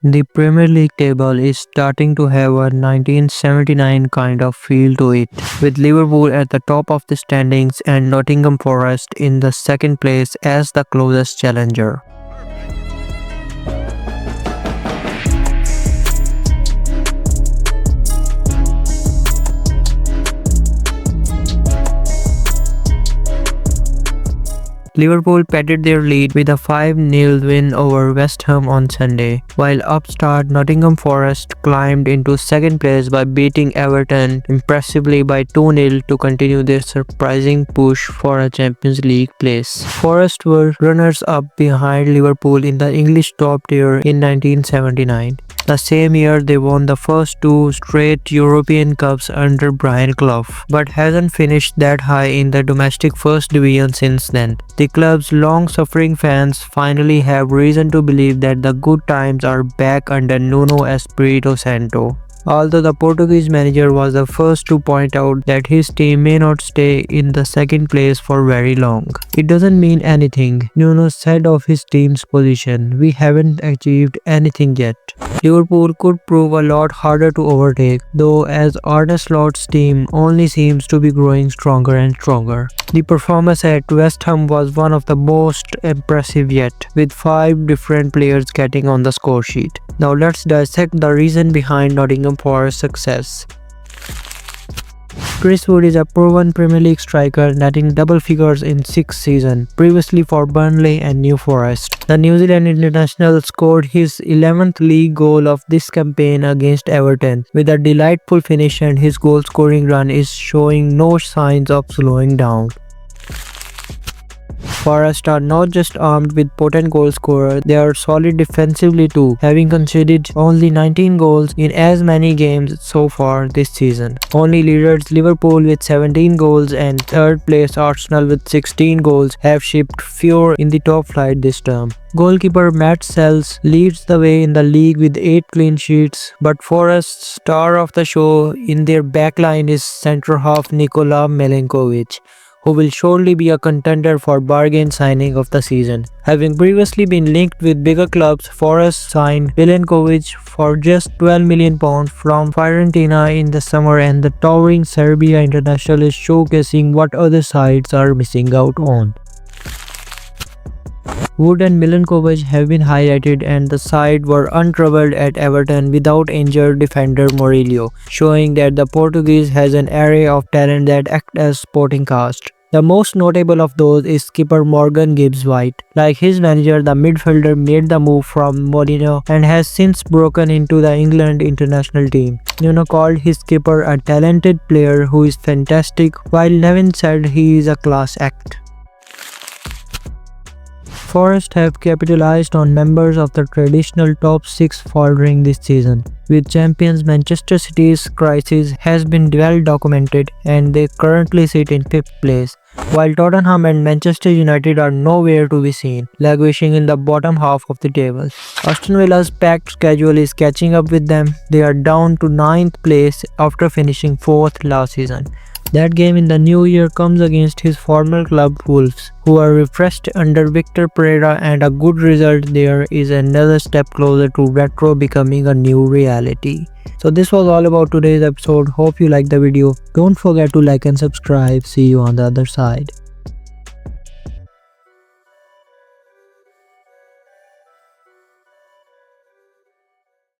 The Premier League table is starting to have a 1979 kind of feel to it, with Liverpool at the top of the standings and Nottingham Forest in the second place as the closest challenger. Liverpool padded their lead with a 5-0 win over West Ham on Sunday, while upstart Nottingham Forest climbed into second place by beating Everton impressively by 2-0 to continue their surprising push for a Champions League place. Forest were runners-up behind Liverpool in the English top tier in 1979. The same year they won the first two straight European Cups under Clough, but hasn't finished that high in the domestic first division since then. The club's long-suffering fans finally have reason to believe that the good times are back under Nuno Espirito Santo. Although the Portuguese manager was the first to point out that his team may not stay in the second place for very long. It doesn't mean anything, Nuno said of his team's position. We haven't achieved anything yet. Liverpool could prove a lot harder to overtake, though as Arne Slot's team only seems to be growing stronger and stronger. The performance at West Ham was one of the most impressive yet, with 5 different players getting on the score sheet. Now let's dissect the reason behind Nottingham Forest's success. Brice is a proven Premier League striker netting double figures in 6 seasons, previously for Burnley and New Forest. The New Zealand international scored his 11th league goal of this campaign against Everton with a delightful finish, and his goal-scoring run is showing no signs of slowing down. Forest are not just armed with potent goal scorers, they are solid defensively too, having conceded only 19 goals in as many games so far this season. Only leaders Liverpool with 17 goals and third place Arsenal with 16 goals have shipped fewer in the top flight this term. Goalkeeper Matt Sells leads the way in the league with 8 clean sheets, but Forest's star of the show in their backline is centre-half Nikola Milenkovic, who will surely be a contender for bargain signing of the season. Having previously been linked with bigger clubs, Forest signed Milenkovic for just £12 million from Fiorentina in the summer, and the towering Serbia international is showcasing what other sides are missing out on. Wood and Milenkovic have been highlighted, and the side were untroubled at Everton without injured defender Murillo, showing that the Portuguese has an array of talent that act as supporting cast. The most notable of those is skipper Morgan Gibbs-White. Like his manager, the midfielder made the move from Molino and has since broken into the England international team. Nuno called his skipper a talented player who is fantastic, while Nevin said he is a class act. Forest have capitalized on members of the traditional top 6 faltering this season. With champions Manchester City's crisis has been well documented, and they currently sit in 5th place, while Tottenham and Manchester United are nowhere to be seen, languishing in the bottom half of the table. Aston Villa's packed schedule is catching up with them. They are down to 9th place after finishing 4th last season. That game in the new year comes against his former club Wolves, who are refreshed under Victor Pereira, and a good result there is another step closer to retro becoming a new reality. So this was all about today's episode. Hope you liked the video. Don't forget to like and subscribe. See you on the other side.